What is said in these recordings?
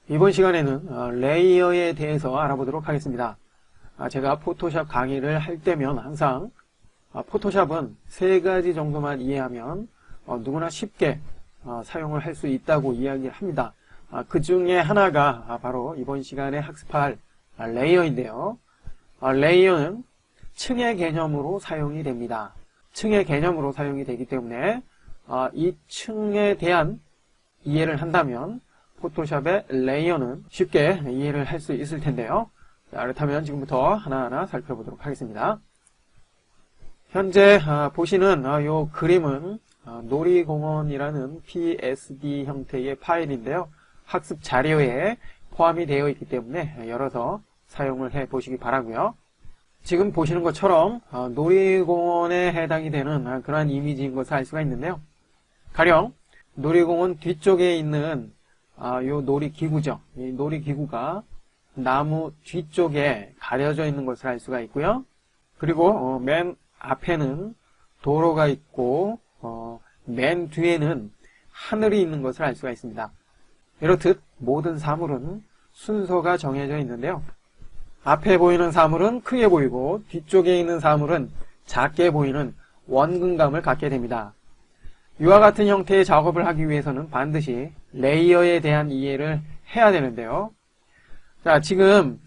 이번 시간에는 레이어에 대해서 알아보도록 하겠습니다. 제가 포토샵 강의를 할 때면 항상 포토샵은 세 가지 정도만 이해하면 누구나 쉽게 사용을 할 수 있다고 이야기를 합니다. 그 중에 하나가 바로 이번 시간에 학습할 레이어인데요. 레이어는 층의 개념으로 사용이 됩니다. 층의 개념으로 사용이 되기 때문에 이 층에 대한 이해를 한다면 포토샵의 레이어는 쉽게 이해를 할 수 있을 텐데요. 자, 그렇다면 지금부터 하나하나 살펴보도록 하겠습니다. 현재 보시는 이 그림은 놀이공원이라는 PSD 형태의 파일인데요. 학습 자료에 포함이 되어 있기 때문에 열어서 사용을 해 보시기 바라고요. 지금 보시는 것처럼 놀이공원에 해당이 되는 그러한 이미지인 것을 알 수가 있는데요. 가령 놀이공원 뒤쪽에 있는 요 놀이기구죠. 이 놀이기구가 나무 뒤쪽에 가려져 있는 것을 알 수가 있고요. 그리고 맨 앞에는 도로가 있고 맨 뒤에는 하늘이 있는 것을 알 수가 있습니다. 이렇듯 모든 사물은 순서가 정해져 있는데요. 앞에 보이는 사물은 크게 보이고 뒤쪽에 있는 사물은 작게 보이는 원근감을 갖게 됩니다. 이와 같은 형태의 작업을 하기 위해서는 반드시 레이어에 대한 이해를 해야 되는데요. 자, 지금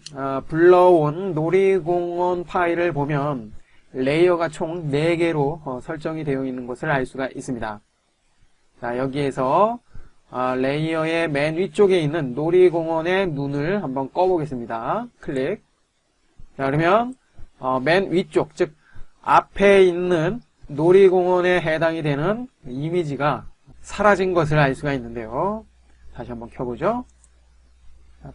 불러온 놀이공원 파일을 보면 레이어가 총 4개로 설정이 되어 있는 것을 알 수가 있습니다. 자, 여기에서 레이어의 맨 위쪽에 있는 놀이공원의 눈을 한번 꺼보겠습니다. 클릭. 자, 그러면 맨 위쪽, 즉 앞에 있는 놀이공원에 해당이 되는 이미지가 사라진 것을 알 수가 있는데요. 다시 한번 켜보죠.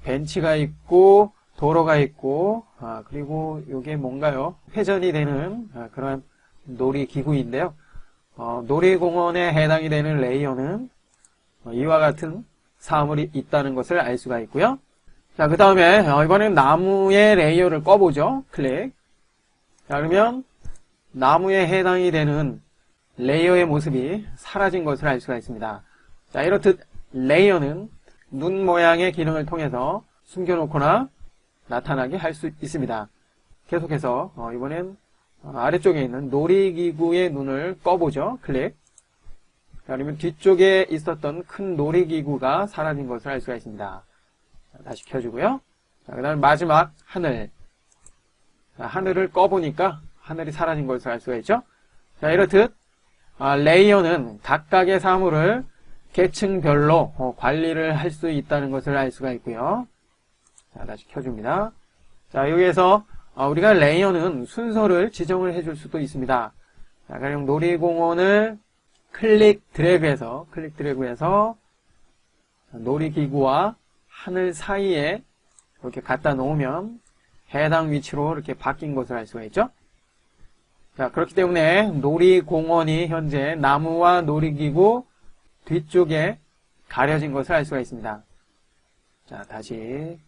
벤치가 있고 도로가 있고 그리고 이게 뭔가요? 회전이 되는 그런 놀이기구인데요. 놀이공원에 해당이 되는 레이어는 이와 같은 사물이 있다는 것을 알 수가 있고요. 자, 그 다음에 이번엔 나무의 레이어를 꺼보죠. 클릭. 자, 그러면 나무에 해당이 되는 레이어의 모습이 사라진 것을 알 수가 있습니다. 자, 이렇듯 레이어는 눈 모양의 기능을 통해서 숨겨놓거나 나타나게 할 수 있습니다. 계속해서 이번엔 아래쪽에 있는 놀이기구의 눈을 꺼보죠. 클릭. 자, 그러면 뒤쪽에 있었던 큰 놀이기구가 사라진 것을 알 수가 있습니다. 자, 다시 켜주고요. 자, 그 다음에 마지막 하늘. 자, 하늘을 꺼보니까 하늘이 사라진 것을 알 수가 있죠. 자, 이렇듯 레이어는 각각의 사물을 계층별로 관리를 할 수 있다는 것을 알 수가 있고요. 자, 다시 켜줍니다. 자, 여기에서 우리가 레이어는 순서를 지정을 해줄 수도 있습니다. 자, 가령 놀이공원을 클릭 드래그해서 놀이기구와 하늘 사이에 이렇게 갖다 놓으면 해당 위치로 이렇게 바뀐 것을 알 수가 있죠. 자, 그렇기 때문에 놀이공원이 현재 나무와 놀이기구 뒤쪽에 가려진 것을 알 수가 있습니다. 자, 다시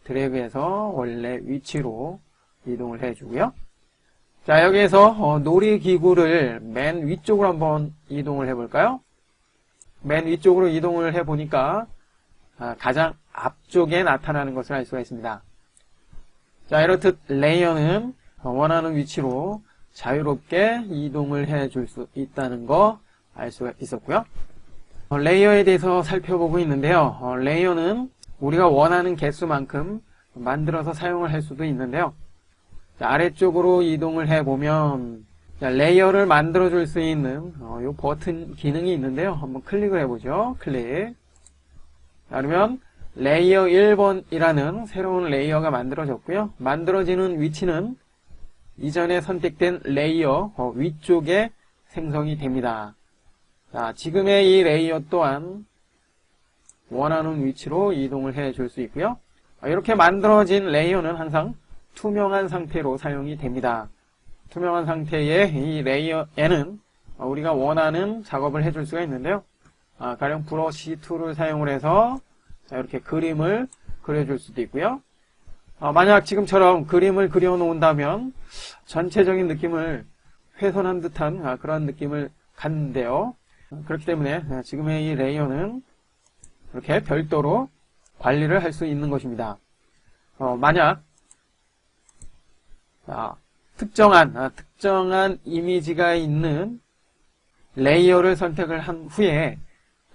드래그해서 원래 위치로 이동을 해주고요. 자, 여기에서 놀이기구를 맨 위쪽으로 한번 이동을 해볼까요? 맨 위쪽으로 이동을 해보니까 가장 앞쪽에 나타나는 것을 알 수가 있습니다. 자, 이렇듯 레이어는 원하는 위치로 자유롭게 이동을 해줄 수 있다는 거 알 수가 있었고요. 레이어에 대해서 살펴보고 있는데요. 레이어는 우리가 원하는 개수만큼 만들어서 사용을 할 수도 있는데요. 자, 아래쪽으로 이동을 해보면 레이어를 만들어줄 수 있는 이 버튼 기능이 있는데요. 한번 클릭을 해보죠. 클릭. 자, 그러면 레이어 1번이라는 새로운 레이어가 만들어졌고요. 만들어지는 위치는 이전에 선택된 레이어 위쪽에 생성이 됩니다. 자, 지금의 이 레이어 또한 원하는 위치로 이동을 해줄 수 있고요. 이렇게 만들어진 레이어는 항상 투명한 상태로 사용이 됩니다. 투명한 상태의 이 레이어에는 우리가 원하는 작업을 해줄 수가 있는데요. 가령 브러쉬 툴을 사용을 해서 이렇게 그림을 그려줄 수도 있고요. 만약 지금처럼 그림을 그려 놓은다면 전체적인 느낌을 훼손한 듯한 그런 느낌을 갖는데요. 그렇기 때문에 지금의 이 레이어는 이렇게 별도로 관리를 할 수 있는 것입니다. 만약 특정한 이미지가 있는 레이어를 선택을 한 후에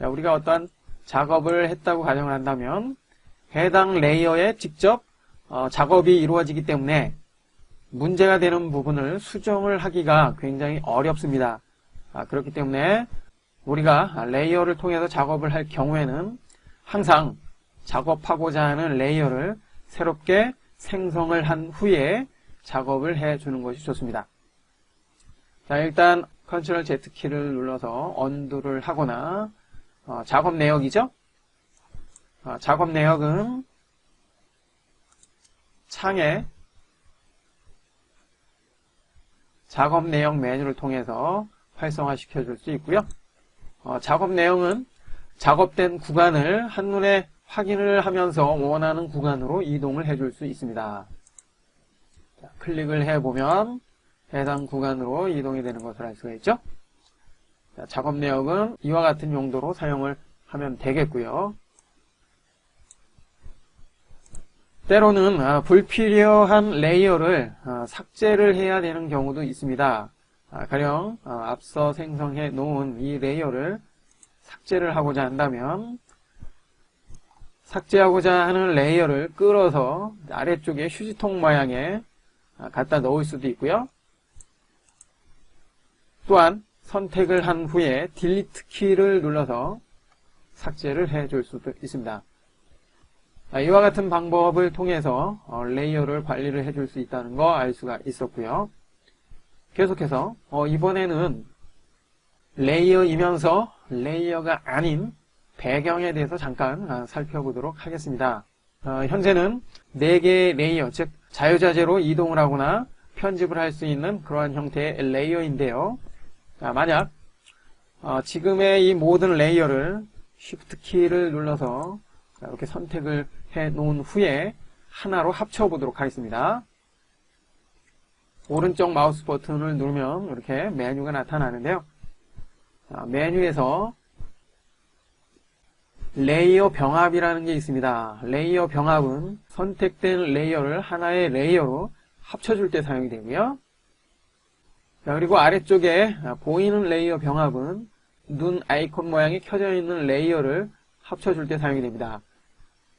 우리가 어떤 작업을 했다고 가정을 한다면 해당 레이어에 직접 작업이 이루어지기 때문에 문제가 되는 부분을 수정을 하기가 굉장히 어렵습니다. 그렇기 때문에 우리가 레이어를 통해서 작업을 할 경우에는 항상 작업하고자 하는 레이어를 새롭게 생성을 한 후에 작업을 해주는 것이 좋습니다. 자, 일단 Ctrl Z키를 눌러서 언두를 하거나 작업 내역이죠. 작업 내역은 창에 작업 내역 메뉴를 통해서 활성화시켜 줄 수 있고요. 작업 내용은 작업된 구간을 한눈에 확인을 하면서 원하는 구간으로 이동을 해줄 수 있습니다. 자, 클릭을 해보면 해당 구간으로 이동이 되는 것을 알 수가 있죠. 자, 작업 내역은 이와 같은 용도로 사용을 하면 되겠고요. 때로는 불필요한 레이어를 삭제를 해야 되는 경우도 있습니다. 가령 앞서 생성해 놓은 이 레이어를 삭제를 하고자 한다면 삭제하고자 하는 레이어를 끌어서 아래쪽에 휴지통 모양에 갖다 넣을 수도 있고요. 또한 선택을 한 후에 딜리트 키를 눌러서 삭제를 해줄 수도 있습니다. 이와 같은 방법을 통해서 레이어를 관리를 해줄 수 있다는 거 알 수가 있었고요. 계속해서 이번에는 레이어이면서 레이어가 아닌 배경에 대해서 잠깐 살펴보도록 하겠습니다. 현재는 4개의 레이어, 즉 자유자재로 이동을 하거나 편집을 할 수 있는 그러한 형태의 레이어인데요. 만약 지금의 이 모든 레이어를 Shift 키를 눌러서 이렇게 선택을 해 놓은 후에 하나로 합쳐 보도록 하겠습니다. 오른쪽 마우스 버튼을 누르면 이렇게 메뉴가 나타나는데요. 메뉴에서 레이어 병합이라는 게 있습니다. 레이어 병합은 선택된 레이어를 하나의 레이어로 합쳐줄 때 사용이 되고요. 자, 그리고 아래쪽에 보이는 레이어 병합은 눈 아이콘 모양이 켜져 있는 레이어를 합쳐줄 때 사용이 됩니다.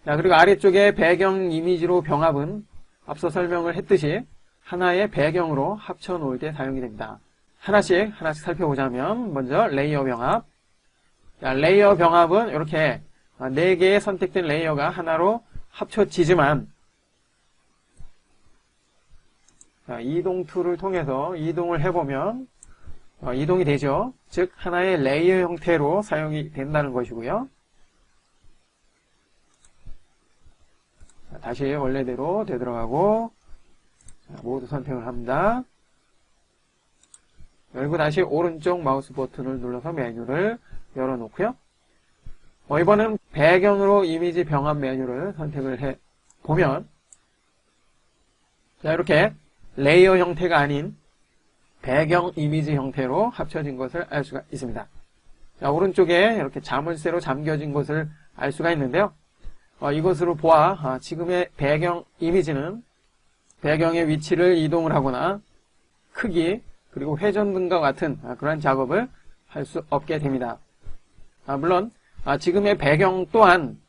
자, 그리고 아래쪽에 배경 이미지로 병합은 앞서 설명을 했듯이 하나의 배경으로 합쳐 놓을 때 사용이 됩니다. 하나씩 살펴보자면 먼저 레이어 병합. 자, 레이어 병합은 이렇게 4개의 선택된 레이어가 하나로 합쳐지지만 이동 툴을 통해서 이동을 해보면 이동이 되죠. 즉 하나의 레이어 형태로 사용이 된다는 것이고요. 다시 원래대로 되돌아가고 모두 선택을 합니다. 그리고 다시 오른쪽 마우스 버튼을 눌러서 메뉴를 열어놓고요. 이번엔 배경으로 이미지 병합 메뉴를 선택을 해보면 자, 이렇게 레이어 형태가 아닌 배경 이미지 형태로 합쳐진 것을 알 수가 있습니다. 자, 오른쪽에 이렇게 자물쇠로 잠겨진 것을 알 수가 있는데요. 이것으로 보아 지금의 배경 이미지는 배경의 위치를 이동을 하거나 크기 그리고 회전 등과 같은 그러한 작업을 할 수 없게 됩니다. 물론 지금의 배경 또한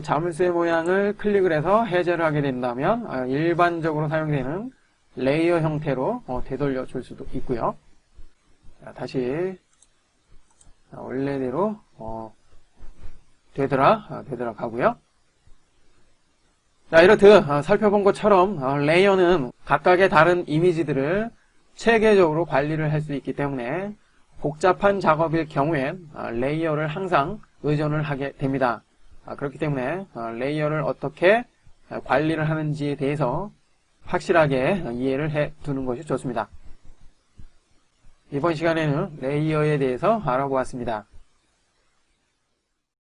자물쇠 모양을 클릭을 해서 해제를 하게 된다면 일반적으로 사용되는 레이어 형태로 되돌려 줄 수도 있고요. 자, 다시 원래대로 되돌아가고요. 자, 이렇듯 살펴본 것처럼 레이어는 각각의 다른 이미지들을 체계적으로 관리를 할 수 있기 때문에 복잡한 작업일 경우엔 레이어를 항상 의존을 하게 됩니다. 그렇기 때문에 레이어를 어떻게 관리를 하는지에 대해서 확실하게 이해를 해 두는 것이 좋습니다. 이번 시간에는 레이어에 대해서 알아보았습니다.